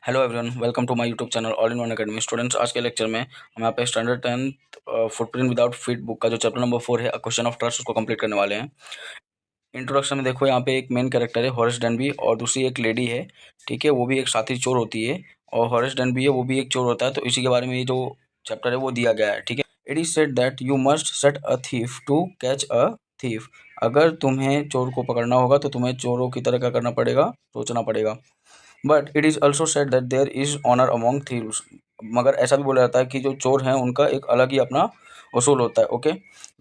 Hello everyone, welcome to my YouTube channel all in one academy. Students, आज के lecture में हम यहाँ पे standard 10 footprint without feet book का जो चैप्टर नंबर 4 है, क्वेश्चन ऑफ ट्रस्ट, उसको कंप्लीट करने वाले हैं। इंट्रोडक्शन में देखो, यहाँ पे एक मेन कैरेक्टर है हॉरेस डेनबी और दूसरी एक लेडी है, ठीक है। वो भी एक साथी चोर होती है और हॉरेस डेनबी है, वो भी एक चोर होता है। तो इसी के बारे में ये जो चैप्टर है वो दिया गया है, ठीक है। It is said that you must set a thief to catch a thief. अगर तुम्हें चोर को पकड़ना होगा तो तुम्हें चोरों की तरह क्या करना पड़ेगा, सोचना पड़ेगा। But it is also said that there is honour among thieves. मगर ऐसा भी बोला जाता है कि जो चोर हैं उनका एक अलग ही अपना उसूल होता है, okay.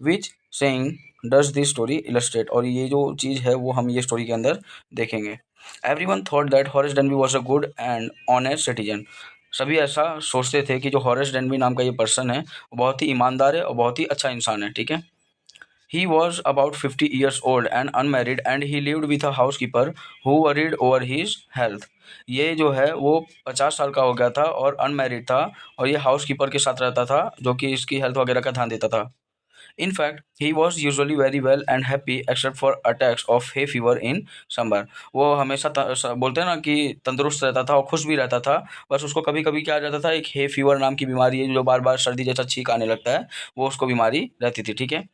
Which saying does this story illustrate, और ये जो चीज़ है वो हम ये स्टोरी के अंदर देखेंगे। Every one thought that Horace Denby was a good and honest citizen. सभी ऐसा सोचते थे कि जो हॉरेस डेनबी नाम का ये पर्सन है वो बहुत ही ईमानदार है और बहुत ही अच्छा इंसान है, ठीक है। He was about 50 years old and unmarried and he lived with a housekeeper who worried over his health. ये जो है वो 50 साल का हो गया था और अनमैरिड था और ये हाउसकीपर के साथ रहता था जो कि इसकी हेल्थ वगैरह का ध्यान देता था। In fact, he was usually very well and happy except for attacks of hay fever in summer. वो हमेशा बोलते हैं ना कि तंदुरुस्त रहता था और खुश भी रहता था। बस उसको कभी कभी क्या आ जाता था, एक हे फीवर नाम की बीमारी है जो बार बार सर्दी जैसा छींक आने लगता है, वो उसको बीमारी रहती थी, ठीक है।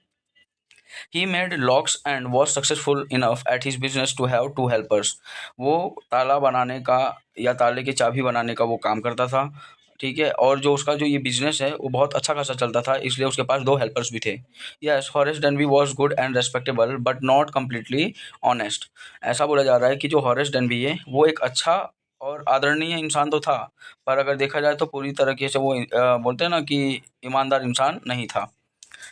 He made locks and was successful enough at his business to have two helpers. वो ताला बनाने का या ताले की चाबी बनाने का वो काम करता था, ठीक है। और जो उसका जो ये बिजनेस है वो बहुत अच्छा खासा चलता था, इसलिए उसके पास दो हेल्पर्स भी थे। Yes, Horace Denby was good and respectable but not completely honest. ऐसा बोला जा रहा है कि जो हॉरेस डेनबी है वो एक अच्छा और आदरणीय इंसान तो था, पर अगर देखा जाए तो पूरी तरीके से वो बोलते हैं ना कि ईमानदार इंसान नहीं था।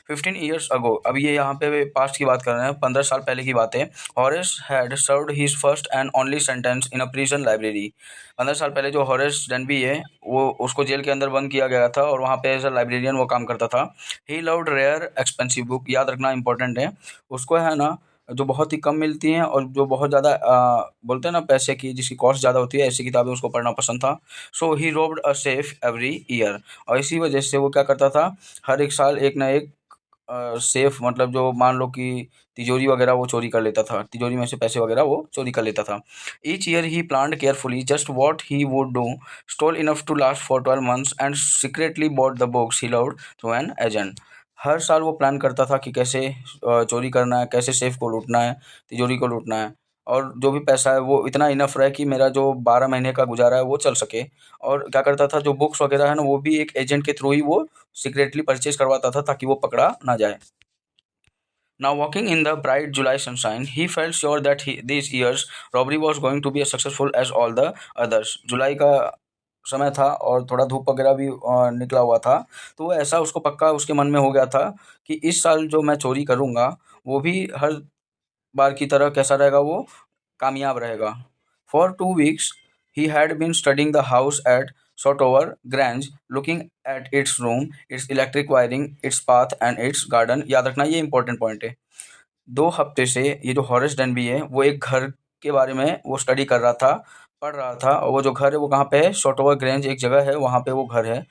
15 years ago, अभी ये यहाँ पे पास्ट की बात कर रहे हैं, 15 साल पहले की बात है। Horace had served his first and only sentence in a prison library. 15 साल पहले जो हॉरेस डेनबी है वो उसको जेल के अंदर बंद किया गया था और वहाँ पे एज अ लाइब्रेरियन वो काम करता था। He loved rare expensive book, याद रखना इंपॉर्टेंट है। उसको है ना जो बहुत ही कम मिलती हैं और जो बहुत ज़्यादा बोलते हैं ना पैसे की, जिसकी कॉस्ट ज़्यादा होती है, ऐसी किताबें उसको पढ़ना पसंद था। So he robbed a safe every year, और इसी वजह से वो क्या करता था, हर एक साल एक ना एक सेफ, मतलब जो मान लो कि तिजोरी वगैरह वो चोरी कर लेता था, तिजोरी में से पैसे वगैरह वो चोरी कर लेता था। Each year he planned carefully just what he would do, stole enough to last for 12 months and secretly bought the books he loved through an agent. हर साल वो प्लान करता था कि कैसे चोरी करना है, कैसे सेफ को लूटना है, तिजोरी को लूटना है, और जो भी पैसा है वो इतना इनफ रहे कि मेरा जो 12 महीने का गुजारा है वो चल सके। और क्या करता था, जो बुक्स वगैरह है ना वो भी एक एजेंट के थ्रू ही वो सीक्रेटली परचेज करवाता था ताकि वो पकड़ा ना जाए। Now, walking in the bright July sunshine, he felt sure that this year's robbery was going to be as successful as all the others. जुलाई का समय था और थोड़ा धूप वगैरह भी निकला हुआ था, तो वो ऐसा उसको पक्का उसके मन में हो गया था कि इस साल जो मैं चोरी करूँगा वो भी हर बार की तरह कैसा रहेगा, वो कामयाब रहेगा। For 2 weeks, he had been studying the house at Shotover Grange, looking at its room, its electric wiring, its path and its garden. याद रखना ये इंपॉर्टेंट पॉइंट है। 2 हफ्ते से ये जो हॉरेस डेनबी है वो एक घर के बारे में वो स्टडी कर रहा था, पढ़ रहा था। और वो जो घर है वो कहाँ पे है, शॉटोवर ग्रेंज एक जगह है, वहाँ पे वो घर है।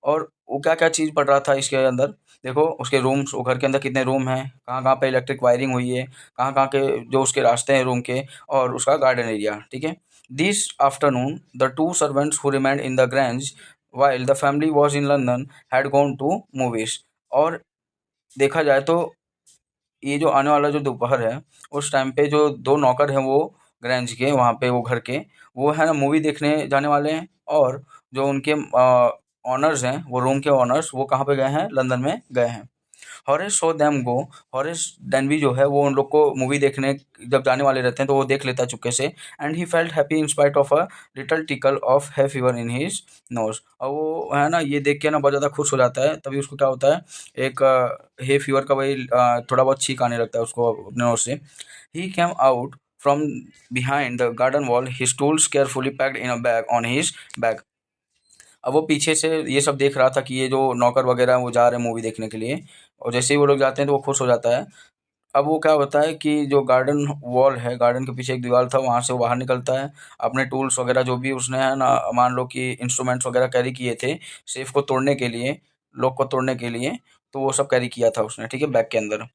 और वो क्या क्या चीज़ पढ़ रहा था इसके अंदर, देखो उसके रूम्स, वो घर के अंदर कितने रूम हैं, कहाँ कहाँ पे इलेक्ट्रिक वायरिंग हुई है, कहाँ कहाँ के जो उसके रास्ते हैं रूम के, और उसका गार्डन एरिया, ठीक है। This afternoon the two servants who remained in the Grange while the family was in London had gone to movies. और देखा जाए तो ये जो आने वाला जो दोपहर है उस टाइम पे जो दो नौकर हैं वो ग्रेंज के, वहाँ पे वो घर के, वो है ना मूवी देखने जाने वाले हैं। और जो उनके ऑनर्स हैं, वो रूम के ऑनर्स, वो कहाँ पे गए हैं, लंदन में गए हैं। हॉरेस सो देम गो, हॉरेस डेनबी जो है वो उन लोग को मूवी देखने जब जाने वाले रहते हैं तो वो देख लेता है चुपके से। And he felt happy in spite of a little tackle of है फीवर इन हिज नोज। और वो है ना ये देख के ना बहुत ज़्यादा खुश हो जाता है, तभी उसको क्या होता है, एक हे फीवर का वही थोड़ा बहुत छींक आने लगता है उसको अपने नोज से। He came out from behind the garden wall, his tools carefully packed in a bag on his bag. अब वो पीछे से ये सब देख रहा था कि ये जो नौकर वगैरह हैं वो जा रहे हैं मूवी देखने के लिए, और जैसे ही वो लोग जाते हैं तो वो खुश हो जाता है। अब वो क्या होता है कि जो गार्डन वॉल है, गार्डन के पीछे एक दीवार था, वहाँ से वो बाहर निकलता है। अपने टूल्स वगैरह जो भी उसने है ना, मान लो कि इंस्ट्रूमेंट्स वगैरह कैरी किए थे सेफ को तोड़ने के लिए, लॉक को तोड़ने के लिए, तो वो सब कैरी किया था उसने, ठीक है, बैग के अंदर।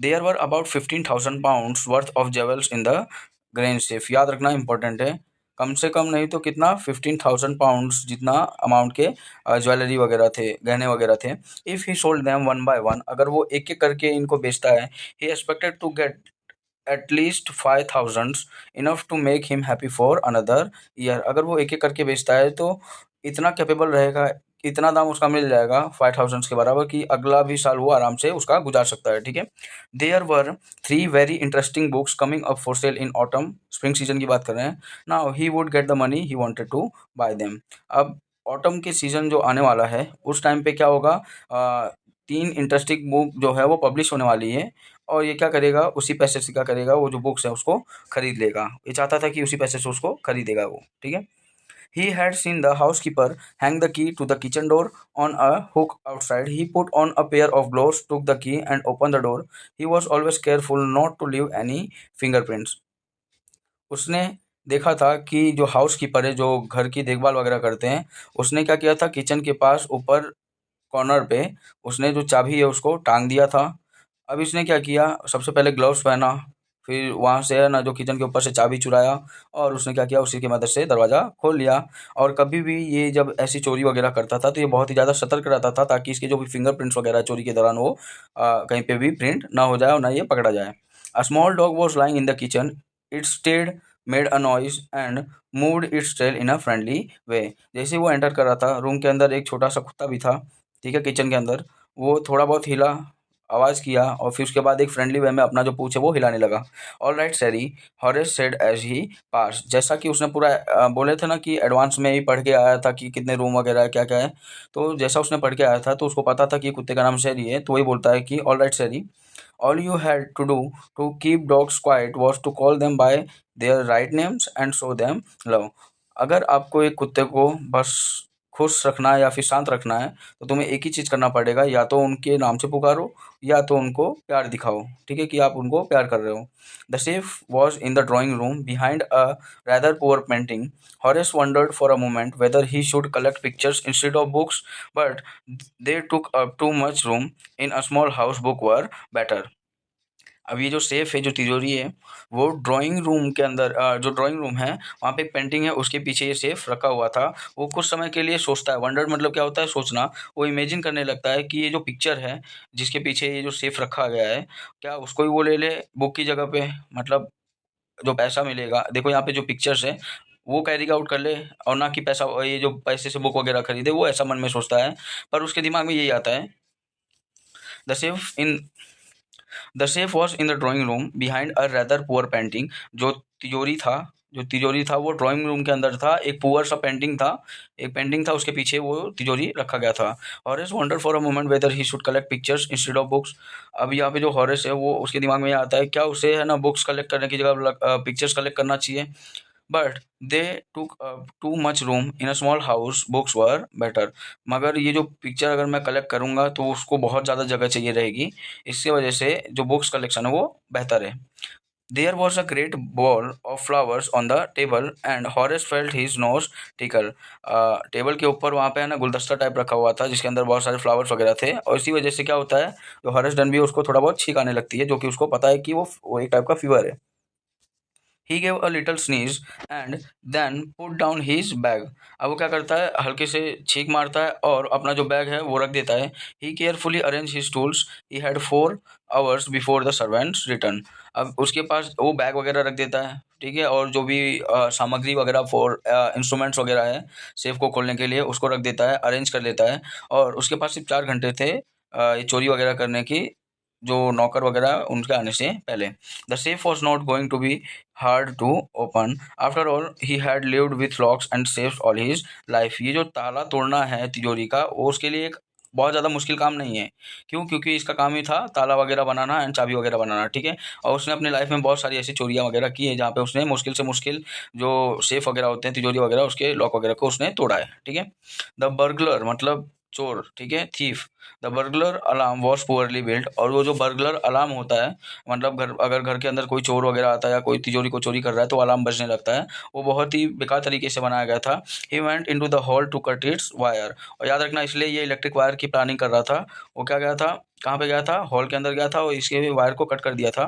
There were about 15,000 pounds worth of jewels in the Grange safe. याद रखना इंपॉर्टेंट है, कम से कम नहीं तो कितना 15,000 पाउंड्स जितना अमाउंट के ज्वेलरी वगैरह थे, गहने वगैरह थे। If he sold them one by one, अगर वो एक एक करके इनको बेचता है, he expected to get at least 5,000 enough to make him happy for another year. अगर वो एक एक करके बेचता है तो इतना कैपेबल रहेगा, इतना दाम उसका मिल जाएगा 5,000 के बराबर कि अगला भी साल वो आराम से उसका गुजार सकता है, ठीक है। There were 3 very interesting books coming up for sale in autumn, spring season की बात कर रहे हैं। Now he would get the money he wanted to buy them. अब ऑटम के सीजन जो आने वाला है उस टाइम पे क्या होगा, 3 इंटरेस्टिंग बुक जो है वो पब्लिश होने वाली है, और ये क्या करेगा, उसी पैसे से क्या करेगा, वो जो बुक्स है उसको खरीद लेगा। ये चाहता था कि उसी पैसे से उसको खरीदेगा वो, ठीक है। He had seen the housekeeper hang the key to the kitchen door on a hook outside. He put on a pair of gloves, took the key, and opened the door. He was always careful not to leave any fingerprints. उसने देखा था कि जो housekeeper है, जो घर की देखभाल वगैरह करते हैं, उसने क्या किया था, किचन के पास ऊपर कॉर्नर पे उसने जो चाबी है उसको टांग दिया था। अब इसने क्या किया, सबसे पहले ग्लव्स पहना, फिर वहाँ से है ना जो किचन के ऊपर से चाबी चुराया, और उसने क्या किया, उसी की मदद से दरवाज़ा खोल लिया। और कभी भी ये जब ऐसी चोरी वगैरह करता था तो ये बहुत ही ज़्यादा सतर्क रहता था, ताकि इसके जो भी फिंगरप्रिंट्स वगैरह चोरी के दौरान वो कहीं पे भी प्रिंट ना हो जाए और ना ये पकड़ा जाए। A small dog was lying in the kitchen, it stayed, made a noise and moved its tail in a friendly way. जैसे ही वो एंटर कर रहा था, रूम के अंदर एक छोटा सा कुत्ता भी था, ठीक है, किचन के अंदर। वो थोड़ा बहुत हिला, आवाज़ किया, और फिर उसके बाद एक फ्रेंडली वे में अपना जो पूंछ है वो हिलाने लगा। ऑल राइट सैरी, हॉरेस सेड एज ही पास। जैसा कि उसने पूरा बोले थे ना कि एडवांस में ही पढ़ के आया था कि कितने रूम वगैरह है, क्या क्या है। तो जैसा उसने पढ़ के आया था तो उसको पता था कि कुत्ते का नाम सैरी है, तो वही बोलता है कि all right Sally, all you had to do to keep dogs quiet was to call them by their right names and show them love. अगर आपको एक कुत्ते को बस खुश रखना है या फिर शांत रखना है, तो तुम्हें एक ही चीज़ करना पड़ेगा, या तो उनके नाम से पुकारो या तो उनको प्यार दिखाओ, ठीक है, कि आप उनको प्यार कर रहे हो। The safe was in the drawing room behind a rather poor painting. Horace wondered for a moment whether he should collect pictures instead of books, but they took up too much room in a small house. Book were better. अब ये जो safe है, जो तिजोरी है, वो drawing room के अंदर, जो ड्राइंग रूम है वहाँ पे एक पेंटिंग है, उसके पीछे ये सेफ रखा हुआ था। वो कुछ समय के लिए सोचता है, वंडर मतलब क्या होता है, सोचना। वो इमेजिन करने लगता है कि ये जो पिक्चर है जिसके पीछे ये जो सेफ रखा गया है, क्या उसको ही वो ले ले बुक की जगह पे, मतलब जो पैसा मिलेगा, देखो यहाँ पे जो पिक्चर्स है वो कैरी आउट कर ले, और ना कि पैसा, ये जो पैसे से बुक वगैरह खरीदे, वो ऐसा मन में सोचता है। पर उसके दिमाग में यही आता है, the safe in the safe was in the drawing room behind a rather poor painting. जो तिजोरी था वो ड्राइंग रूम के अंदर था, एक पुअर सा पेंटिंग था, एक पेंटिंग था, उसके पीछे वो तिजोरी रखा गया था। Horace wonder for a moment weather he should collect pictures instead of books. अब यहाँ पे जो हॉरेस है वो, उसके दिमाग में ये आता है, क्या उसे है ना बुक्स कलेक्ट करने की जगह पिक्चर्स कलेक्ट करना चाहिए। बट दे टूक too much room in a small house, books were better. मगर ये जो पिक्चर अगर मैं कलेक्ट करूँगा तो उसको बहुत ज़्यादा जगह चाहिए रहेगी, इसकी वजह से जो बुक्स कलेक्शन है वो बेहतर है। There was a great bowl of flowers on the table and Horace felt his nose tickle. Table के ऊपर वहाँ पे है ना गुलदस्ता टाइप रखा हुआ था, जिसके अंदर बहुत सारे फ्लावर्स वगैरह थे, और इसी वजह से क्या होता है, जो हॉरेस डन भी है उसको थोड़ा बहुत छींक आने लगती है, जो कि उसको पता है कि वो एक टाइप का फीवर है। He gave a little sneeze and then put down his bag. अब वो क्या करता है, हल्के से छींक मारता है और अपना जो बैग है वो रख देता है। He carefully arrange his tools, he had 4 hours before the servants return. अब उसके पास वो बैग वगैरह रख देता है, ठीक है, और जो भी सामग्री वगैरह फॉर इंस्ट्रूमेंट्स वगैरह है सेफ को खोलने के लिए, उसको रख देता है, अरेंज कर लेता है। और उसके पास सिर्फ 4 घंटे थे ये चोरी वगैरह करने की, जो नौकर वगैरह उनके आने से पहले। The safe was not going to be hard to open. After all, he had lived with locks and safes all his life. ये जो ताला तोड़ना है तिजोरी का, वो उसके लिए एक बहुत ज़्यादा मुश्किल काम नहीं है। क्यों? क्योंकि इसका काम ही था ताला वगैरह बनाना एंड चाबी वगैरह बनाना, ठीक है। और उसने अपनी लाइफ में बहुत सारी ऐसी चोरियाँ वगैरह की है जहाँ पे उसने मुश्किल से मुश्किल जो सेफ वगैरह होते हैं, तिजोरी वगैरह, उसके लॉक वगैरह को उसने तोड़ा है, ठीक है। द बर्गलर मतलब चोर, ठीक है, thief the burglar alarm was poorly built, और वो जो बर्गलर अलार्म होता है, मतलब अगर घर के अंदर कोई चोर वगैरह आता है या कोई तिजोरी को चोरी कर रहा है तो अलार्म बजने लगता है, वो बहुत ही बेकार तरीके से बनाया गया था। He went into the hall to cut its wire, और याद रखना इसलिए ये इलेक्ट्रिक वायर की प्लानिंग कर रहा था। वो क्या गया था, कहाँ पे गया था, हॉल के अंदर गया था और इसके वायर को कट कर दिया था।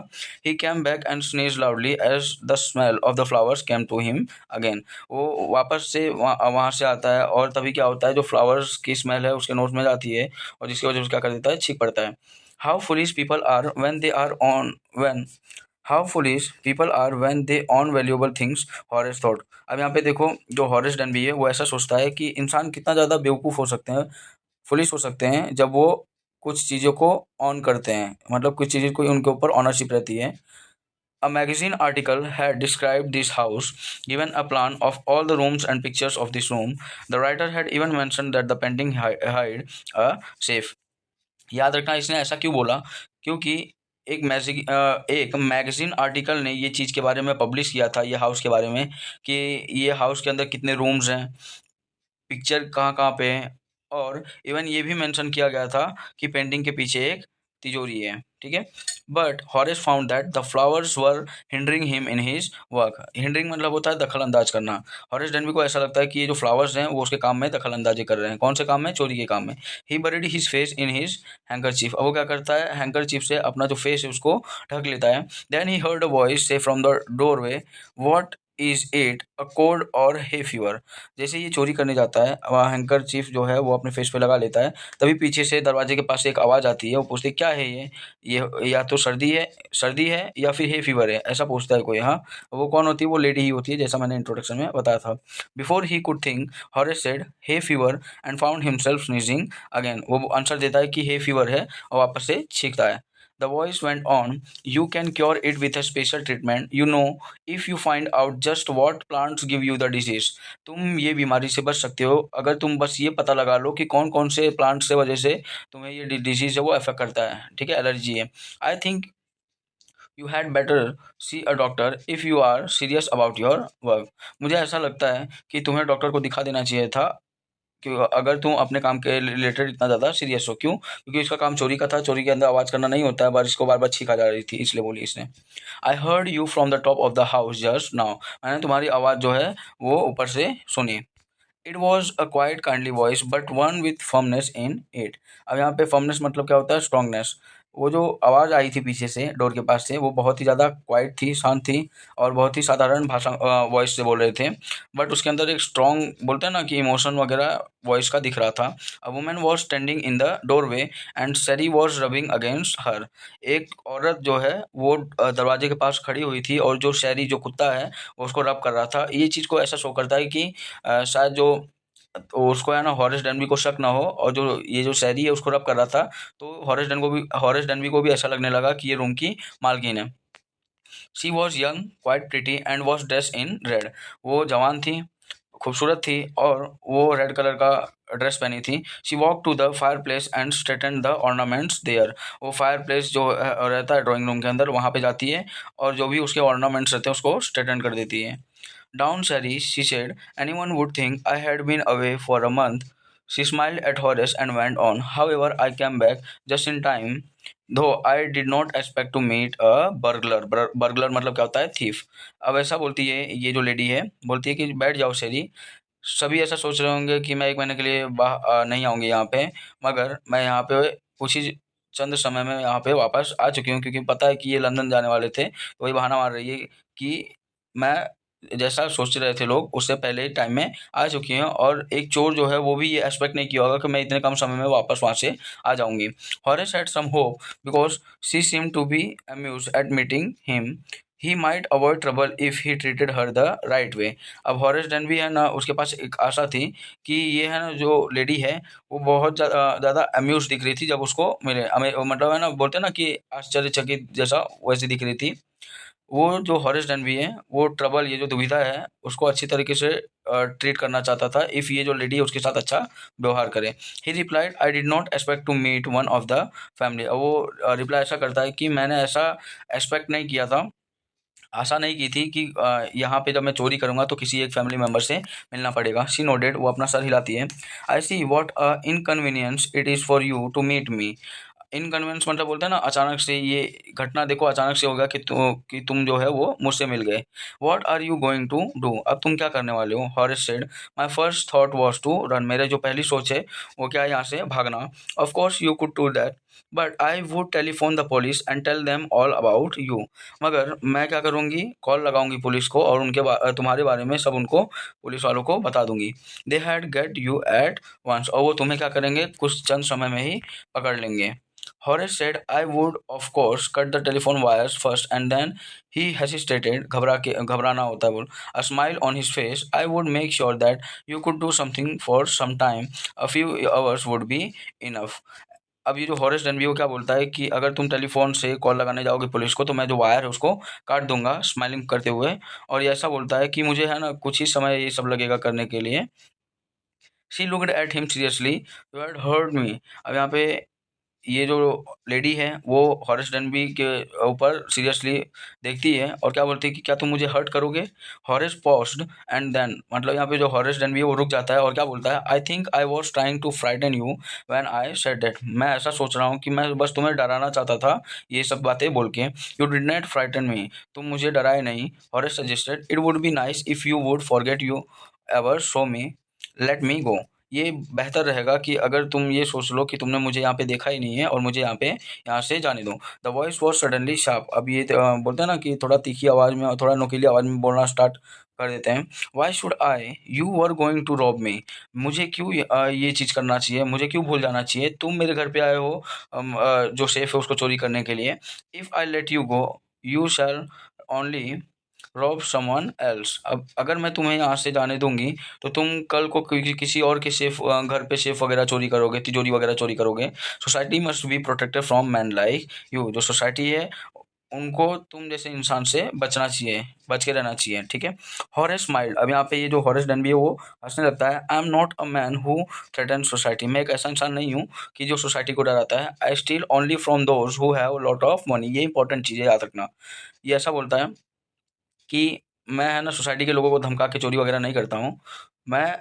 He came back and sneeze loudly as the smell of the flowers came to him again. वो वापस से वहाँ से आता है, और तभी क्या होता है, जो फ्लावर्स की स्मेल है उसके नोज में जाती है, और जिसकी वजह से क्या कर देता है, छींक पड़ता है। How foolish people are when they are on when how foolish people are when they on valuable things, Horace thought. अब यहाँ पे देखो, जो हॉरेस डनबी है वो ऐसा सोचता है कि इंसान कितना ज़्यादा बेवकूफ़ हो सकते हैं, फुलिश हो सकते हैं, जब वो कुछ चीज़ों को ऑन करते हैं, मतलब कुछ चीज़ें कोई उनके ऊपर ऑनरशिप रहती है। A magazine article had described this house, given a plan of all the rooms and pictures of this room. The writer had even mentioned that the painting hide a safe. याद रखना इसने ऐसा क्यों बोला, क्योंकि एक मैगजीन आर्टिकल ने ये चीज़ के बारे में पब्लिश किया था, ये हाउस के बारे में, कि ये हाउस के अंदर कितने रूम्स हैं, पिक्चर कहाँ कहाँ पे है, और इवन ये भी मेंशन किया गया था कि पेंटिंग के पीछे एक तिजोरी है, ठीक है। But Horace found that the flowers were hindering him in his work. Hindering मतलब होता है दखल अंदाज करना। हॉरेस डेनबी को ऐसा लगता है कि ये जो फ्लावर्स हैं वो उसके काम में दखल अंदाजी कर रहे हैं। कौन से काम में? चोरी के काम में। He buried his face in his handkerchief. अब वो क्या करता है, हैंकरचीफ से अपना जो फेस है उसको ढक लेता है। Then he heard a voice say from the doorway, what is it, a cold or hay fever. जैसे ये चोरी करने जाता है, वहाँ हैंकर चीफ जो है वो अपने फेस पे लगा लेता है, तभी पीछे से दरवाजे के पास से एक आवाज़ आती है। वो पूछते क्या है ये या तो सर्दी है या फिर हे फीवर है, ऐसा पूछता है कोई। हाँ, वो कौन होती है? वो लेडी ही होती है, जैसा मैंने इंट्रोडक्शन में बताया था। Before he could think, Horace said hay fever and found himself sneezing again. वो आंसर देता है कि हे फीवर है, और वापस से छींकता है। The voice went on, you can cure it with a special treatment, you know, if you find out just what plants give you the disease. तुम ये बीमारी से बच सकते हो अगर तुम बस ये पता लगा लो कि कौन कौन से प्लांट से वजह से तुम्हें ये डिजीज है वो अफेक्ट करता है, ठीक है, एलर्जी है। I think you had better see a doctor if you are serious about your work. मुझे ऐसा लगता है कि तुम्हें डॉक्टर को दिखा देना चाहिए था, कि अगर तुम अपने काम के रिलेटेड इतना ज़्यादा सीरियस हो। क्यों? क्योंकि इसका काम चोरी का था, चोरी के अंदर आवाज़ करना नहीं होता है, बार इसको बार बार छींका जा रही थी, इसलिए बोली इसने। I heard you from the top of the house just now. मैंने तुम्हारी आवाज़ जो है वो ऊपर से सुनी। It was a quite kindly voice but one with firmness in it. अब यहाँ पे फर्मनेस मतलब क्या होता है? स्ट्रॉन्गनेस। वो जो आवाज़ आई थी पीछे से, डोर के पास से, वो बहुत ही ज़्यादा क्वाइट थी, शांत थी, और बहुत ही साधारण भाषा वॉइस से बोल रहे थे, बट उसके अंदर एक स्ट्रॉन्ग, बोलते हैं ना कि इमोशन वगैरह वॉइस का दिख रहा था। A woman was standing in the doorway and सैरी वॉज रबिंग अगेंस्ट हर। एक औरत जो है वो दरवाजे के पास खड़ी हुई थी, और जो शहरी जो कुत्ता है वो उसको रब कर रहा था। ये चीज़ को ऐसा शो करता है कि शायद जो तो उसको है ना, हॉरेस डनबी को शक ना हो, और जो ये जो शहरी है उसको रब कर रहा था, तो हॉरेस डनबी को भी ऐसा लगने लगा कि ये रूम की मालकिन है। She was young, quite pretty and was dress in red. वो जवान थी, खूबसूरत थी, और वो रेड कलर का ड्रेस पहनी थी। She walk to the fireplace and straighten the ornaments there. वो फायर प्लेस जो रहता है ड्राइंग रूम के अंदर, वहाँ पे जाती है, और जो भी उसके ऑर्नामेंट्स रहते हैं उसको स्ट्रेटन कर देती है। Down, Sherry, she said. Anyone would think I had been away for a month. She smiled at Horace and went on. However, I came back just in time, though I did not expect to meet a burglar. Burglar मतलब क्या होता है? Thief. अब ऐसा बोलती है ये जो लेडी है, बोलती है कि बैठ जाओ शेरी। सभी ऐसा सोच रहे होंगे कि मैं 1 महीने के लिए नहीं आऊँगी यहाँ पे, मगर मैं यहाँ पे कुछ ही चंद समय में यहाँ पे वापस आ चुकी हूँ, क्योंकि पता है कि ये लंदन जाने वाले थे, तो वही बहाना मार रही है कि मैं जैसा सोच रहे थे लोग उससे पहले ही टाइम में आ चुकी हैं, और एक चोर जो है वो भी ये एक्सपेक्ट नहीं किया होगा कि मैं इतने कम समय में वापस वहाँ से आ जाऊँगी। Horace had some hope because she seemed to be amused at meeting him. He might avoid trouble if he treated her the right way. अब हॉरेस डनबी है ना, उसके पास एक आशा थी कि ये है ना जो लेडी है वो बहुत ज़्यादा अम्यूज़ दिख रही थी जब उसको मिले, हमें मतलब है ना, बोलते हैं ना कि आश्चर्यचकित जैसा, वैसी दिख रही थी। वो जो हॉरेस डनबी है वो ट्रबल, ये जो दुविधा है, उसको अच्छी तरीके से ट्रीट करना चाहता था, इफ़ ये जो लेडी है उसके साथ अच्छा व्यवहार करे। He replied I did not expect to meet one of the family. अब वो रिप्लाई ऐसा करता है कि मैंने ऐसा एक्सपेक्ट नहीं किया था आशा नहीं की थी कि यहाँ पे जब मैं चोरी करूँगा तो किसी एक फैमिली मेंबर से मिलना पड़ेगा। शी नोडेड, वो अपना सर हिलाती है। I see what inconvenience it is for you to meet me. Inconvenience मतलब बोलते हैं ना, अचानक से ये घटना देखो अचानक से हो गया कि तुम जो है वो मुझसे मिल गए। What are you going to do, अब तुम क्या करने वाले हो। Horace said my first thought was to run, मेरे जो पहली सोच है वो क्या है, यहाँ से भागना। Of course you could do that but I would telephone the police and tell them all about you. मगर मैं क्या करूँगी, कॉल लगाऊंगी पुलिस को और तुम्हारे बारे में सब उनको पुलिस वालों को बता दूंगी। They had get you at once, और वो तुम्हें क्या करेंगे, कुछ चंद समय में ही पकड़ लेंगे। Horace said, I would, of course, cut the telephone wires first, and then he hesitated. घबराना होता है बोल। A smile on his face. I would make sure that you could do something for some time. A few hours would be enough. अब ये जो Horace डेनवी वो क्या बोलता है कि अगर तुम टेलीफोन से कॉल लगाने जाओगे पुलिस को तो मैं जो वायर है उसको काट दूंगा, स्माइलिंग करते हुए। और ये ऐसा बोलता है कि मुझे है ना कुछ ही समय ये सब लगेगा करने के लिए। She looked at him seriously, you had heard me. अब यहाँ पे ये जो लेडी है वो हॉरेस डेनबी के ऊपर सीरियसली देखती है और क्या बोलती है कि क्या तुम मुझे हर्ट करोगे। हॉरेस पॉज्ड एंड देन, मतलब यहाँ पे जो हॉरेस डेनबी है वो रुक जाता है और क्या बोलता है, I think I was trying to frighten you when I said that, मैं ऐसा सोच रहा हूँ कि मैं बस तुम्हें डराना चाहता था ये सब बातें बोल के। You did not frighten me, तुम मुझे डराए नहीं। Horace suggested it would be nice if you would forget you ever show me, let me go. ये बेहतर रहेगा कि अगर तुम ये सोच लो कि तुमने मुझे यहाँ पे देखा ही नहीं है और मुझे यहाँ से जाने दो। The voice was suddenly sharp, अब ये बोलते हैं ना कि थोड़ा तीखी आवाज़ में और थोड़ा नुकीली आवाज़ में बोलना स्टार्ट कर देते हैं। Why should I, you were going to rob me, मुझे क्यों ये चीज़ करना चाहिए, मुझे क्यों भूल जाना चाहिए, तुम मेरे घर पे आए हो जो सेफ है उसको चोरी करने के लिए। If I let you go you shall only rob someone else, अब अगर मैं तुम्हें यहाँ से जाने दूंगी तो तुम कल को किसी और के घर पे सेफ वगैरह चोरी करोगे, तिजोरी वगैरह चोरी करोगे। Society must be protected from man like you, जो सोसाइटी है उनको तुम जैसे इंसान से बचना चाहिए, बच के रहना चाहिए, ठीक है। हॉरेस स्माइल्ड, अब यहाँ पे ये जो हॉरेस डनबी है वो हंसने लगता है। I am not a man who threaten society, मैं एक ऐसा इंसान नहीं हूँ कि जो सोसाइटी को डराता है। I steal only from those who have lot of money, ये इंपॉर्टेंट चीज़ है याद रखना। ये ऐसा बोलता है कि मैं है ना सोसाइटी के लोगों को धमका के चोरी वगैरह नहीं करता हूँ। मैं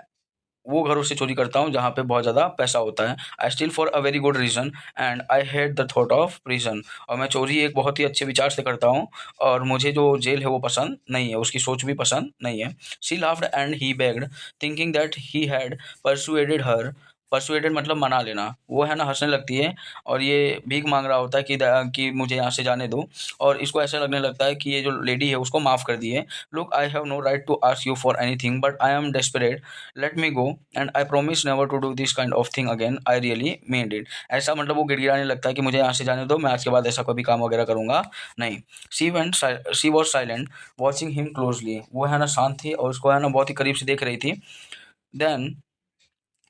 वो घरों से चोरी करता हूँ जहाँ पे बहुत ज़्यादा पैसा होता है। I steal for a very good reason and I hate the thought of prison, और मैं चोरी एक बहुत ही अच्छे विचार से करता हूँ और मुझे जो जेल है वो पसंद नहीं है, उसकी सोच भी पसंद नहीं है। She laughed and he bagged thinking that he had persuaded her, persuaded मतलब मना लेना, वो है ना हंसने लगती है और ये भीख मांग रहा होता है कि मुझे यहाँ से जाने दो, और इसको ऐसा लगने लगता है कि ये जो लेडी है उसको माफ़ कर दिए। Look I have no right to ask you for anything but I am desperate, let me go and I promise never to do this kind of thing again, I really mean it. ऐसा मतलब वो गिड़गिड़ाने लगता है कि मुझे यहाँ से जाने दो, मैं आज के बाद ऐसा कभी काम वगैरह करूँगा नहीं। She was silent watching him closely, वो है ना शांत थी और उसको है ना बहुत ही करीब से देख रही थी। Then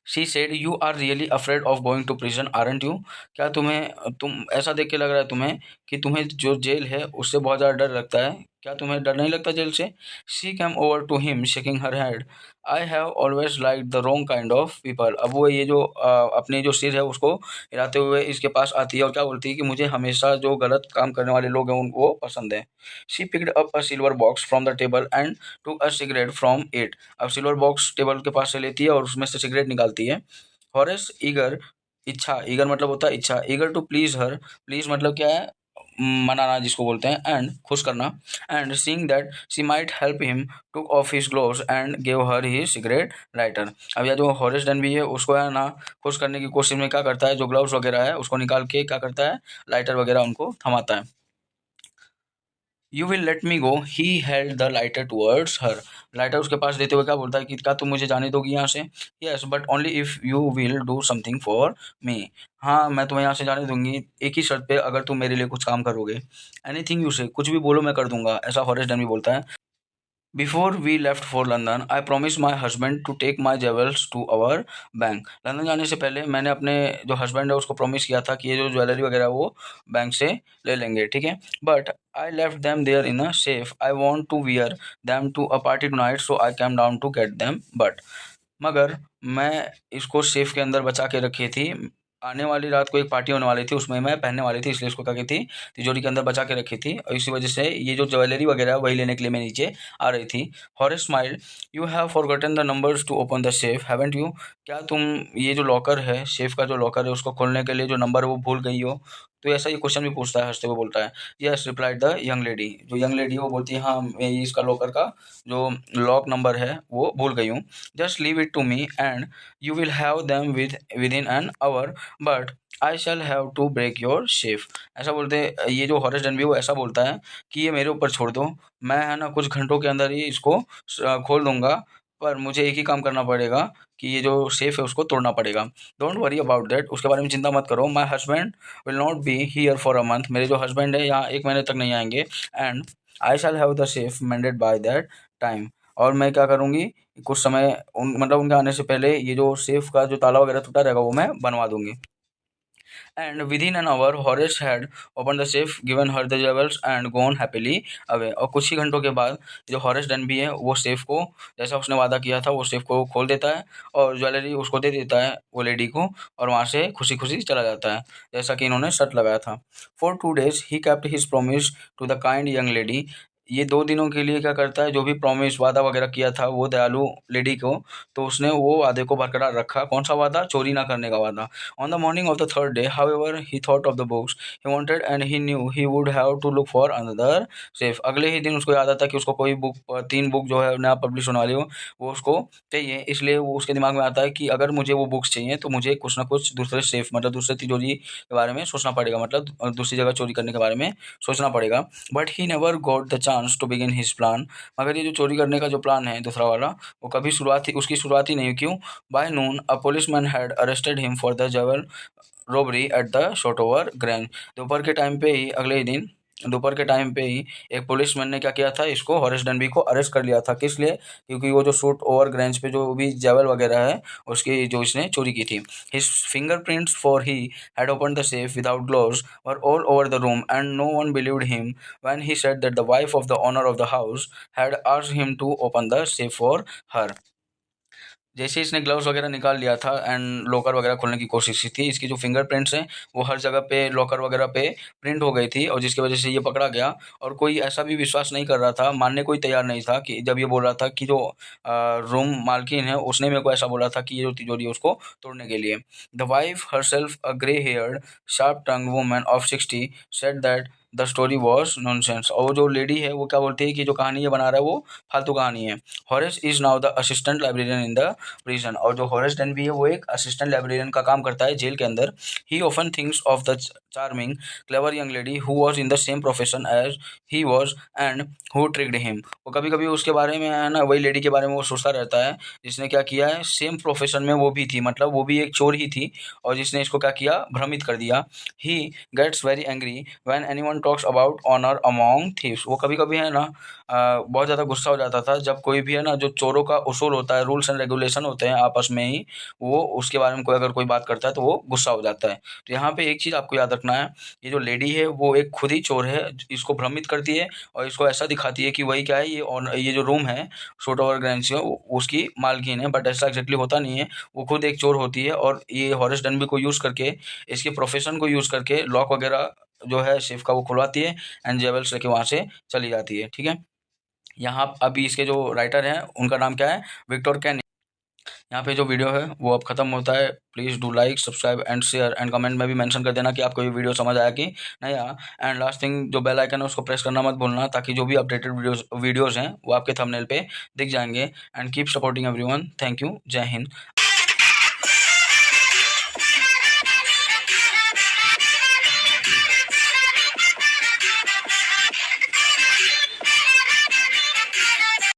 she said you are really afraid of going to prison aren't you, क्या तुम ऐसा देख के लग रहा है तुम्हें कि तुम्हें जो जेल है उससे बहुत ज़्यादा डर लगता है, क्या तुम्हें डर नहीं लगता जेल से। She came over to him shaking her head, I have always like the wrong kind of people, अब वो ये जो अपनी जो सिर है उसको हिलाते हुए इसके पास आती है और क्या बोलती है कि मुझे हमेशा जो गलत काम करने वाले लोग हैं उनको पसंद है। She picked up a silver box from the table and took a cigarette from it, अब सिल्वर बॉक्स टेबल के पास से लेती है और उसमें से सिगरेट निकालती है। हॉरेस ईगर, इच्छा, ईगर मतलब होता है इच्छा, eager to please her, please मतलब क्या है, मनाना जिसको बोलते हैं, एंड खुश करना। And seeing that she might help him took off his gloves and give her his cigarette lighter, अब यह जो हॉरेस डन भी है उसको है ना खुश करने की कोशिश में क्या करता है, जो ग्लव्स वगैरह है उसको निकाल के क्या करता है, लाइटर वगैरह उनको थमाता है। You will let me go, he held the lighter towards her, lighter उसके पास देते हुए क्या बोलता है कि क्या तुम मुझे जाने दोगी यहाँ से। Yes but only if you will do something for me, हाँ मैं तुम्हें यहाँ से जाने दूंगी एक ही शर्त पे, अगर तुम मेरे लिए कुछ काम करोगे। एनीथिंग यू से, कुछ भी बोलो मैं कर दूंगा, ऐसा हॉरेस डन भी बोलता है। Before we left for London I promise my husband to take my jewels to our bank, London जाने से पहले मैंने अपने जो हस्बैंड है उसको प्रॉमिस किया था कि ये जो ज्वेलरी वगैरह वो बैंक से ले लेंगे, ठीक है। But I left them there in a safe, I want to wear them to a party tonight so I came down to get them but, मगर मैं इसको सेफ के अंदर बचा के रखी थी, आने वाली रात को एक पार्टी होने वाली थी, उसमें मैं पहनने वाली थी, इसलिए उसको क्या की थी, तिजोरी के अंदर बचा के रखी थी, और इसी वजह से ये जो ज्वेलरी वगैरह है, वही लेने के लिए मैं नीचे आ रही थी। Horace smiled, you have forgotten the numbers to open the safe haven't you, क्या तुम ये जो लॉकर है, सेफ का जो लॉकर है, उसको खोलने के लिए जो नंबर है वो भूल गई हो? तो ऐसा ये क्वेश्चन भी पूछता है, हंसते हुए बोलता है। Yes replied the young lady, जो यंग लेडी है वो बोलती है हाँ मैं ये इसका लॉकर का जो लॉक नंबर है वो भूल गई हूँ। Just leave it to me and you will have them within an hour, but I shall have to break your safe. ऐसा बोलते ये जो हॉरेस डनबी वो ऐसा बोलता है कि ये मेरे ऊपर छोड़ दो, मैं है ना कुछ घंटों के अंदर ही इसको खोल दूंगा, पर मुझे एक ही काम करना पड़ेगा कि ये जो सेफ है उसको तोड़ना पड़ेगा। डोंट वरी अबाउट दैट, उसके बारे में चिंता मत करो। My husband will not be here for a month, मेरे जो हस्बैंड है यहाँ एक महीने तक नहीं आएंगे। And I shall have the safe मेंडेड by that time, और मैं क्या करूँगी, कुछ समय मतलब उनके आने से पहले ये जो सेफ का जो ताला वगैरह टूटा रहेगा वो मैं बनवा दूंगी। And within an hour, Horace had opened the safe, given her the jewels and gone happily away. और कुछ ही घंटों के बाद जो हॉरेस डनबी है वो सेफ को, जैसा उसने वादा किया था, वो सेफ को खोल देता है और ज्वेलरी उसको दे देता है वो लेडी को, और वहाँ से खुशी खुशी चला जाता है, जैसा कि इन्होंने शर्त लगाया था। For 2 days he kept his promise to the kind young lady, ये 2 दिनों के लिए क्या करता है, जो भी प्रॉमिस वादा वगैरह किया था वो दयालु लेडी को, तो उसने वो वादे को बरकरार रखा। कौन सा वादा? चोरी ना करने का वादा। On the morning of the third day, however, he thought of the books he wanted and he knew he would have to look for another safe. अगले ही दिन उसको याद आता कि उसको कोई बुक, 3 बुक जो है नया पब्लिश होने वाली हो, वो उसको चाहिए, इसलिए वो उसके दिमाग में आता है कि अगर मुझे वो बुक्स चाहिए तो मुझे कुछ ना कुछ दूसरे सेफ मतलब दूसरे तिजोरी के बारे में सोचना पड़ेगा, मतलब दूसरी जगह चोरी करने के बारे में सोचना पड़ेगा। But he never got the chance to begin his plan, मगर ये जो चोरी करने का जो प्लान है दूसरा वाला, वो कभी शुरुआत ही उसकी शुरुआत ही नहीं हुई। क्यों? By noon a policeman had arrested him for the jewel robbery at the Shotover Grange, दोपहर के टाइम पे ही अगले ही दिन दोपहर के टाइम पे ही एक पुलिसमैन ने क्या किया था, इसको हॉरेस डनबी को अरेस्ट कर लिया था। किस लिए? क्योंकि वो जो शूट ओवर ग्रेंज पे जो भी जेवल वगैरह है उसकी जो इसने चोरी की थी। His fingerprints for he had opened the safe without gloves were all over the room and no one believed him when he said that the wife of the owner of the house had asked him to open the safe for her. जैसे इसने gloves वगैरह निकाल लिया था and locker वगैरह खोलने की कोशिश की थी, इसकी जो फिंगरप्रिंट्स हैं वो हर जगह पे लॉकर वगैरह पे प्रिंट हो गई थी, और जिसकी वजह से ये पकड़ा गया। और कोई ऐसा भी विश्वास नहीं कर रहा था, मानने कोई तैयार नहीं था कि जब ये बोल रहा था कि जो रूम मालकिन है उसने मेरे को ऐसा बोला था कि ये जो तिजोरी है उसको तोड़ने के लिए। The wife herself a grey heard sharp tongue woman of 60 said that the story was nonsense, और वो जो लेडी है वो क्या बोलती है कि जो कहानी ये बना रहा है वो फालतू कहानी है। Horace is now the assistant librarian in the prison, और जो हॉरेस डनबी है वो एक असिस्टेंट लाइब्रेरियन का काम करता है जेल के अंदर। He often thinks of the charming clever young lady who was in the same profession as he was and who tricked him, वो कभी कभी उसके बारे में है ना वही लेडी के बारे में वो सोचता रहता है जिसने क्या किया है, सेम प्रोफेशन में वो भी थी, मतलब वो भी एक चोर ही थी, और जिसने इसको क्या किया, भ्रमित कर दिया। He gets very angry when anyone talks about honour among thieves, वो कभी कभी है ना बहुत ज़्यादा गुस्सा हो जाता था जब कोई भी है ना जो चोरों का उसूल होता है, रूल्स एंड रेगुलेशन होते हैं आपस में ही, वो उसके बारे में कोई अगर कोई बात करता है तो वो गुस्सा हो जाता है। तो यहाँ पे एक चीज़ आपको याद रखना है, ये जो लेडी है वो एक खुद ही चोर है, इसको भ्रमित करती है और इसको ऐसा दिखाती है कि वही क्या है, ये जो रूम है शूट ओवर ग्रैंड उसकी मालकिन है, बट ऐसा एग्जैक्टली होता नहीं है, वो खुद एक चोर होती है, और ये हॉरेस डनबी को यूज़ करके, इसके प्रोफेशन को यूज़ करके लॉक वगैरह जो है सेफ का वो खुलवाती है एंड जेवल्स लेके वहाँ से चली जाती है। ठीक है, यहाँ अभी इसके जो राइटर हैं उनका नाम क्या है, विक्टर कैन। यहाँ पे जो वीडियो है वो अब खत्म होता है। Please do like subscribe and share and comment में भी मेंशन कर देना कि आपको ये वीडियो समझ आया कि नहीं आया। एंड लास्ट थिंग, जो बेल आइकन है उसको प्रेस करना मत भूलना, ताकि जो भी अपडेटेड वीडियोज़ हैं वो आपके थंबनेल पे दिख जाएंगे। And keep supporting everyone. Thank you. जय हिंद।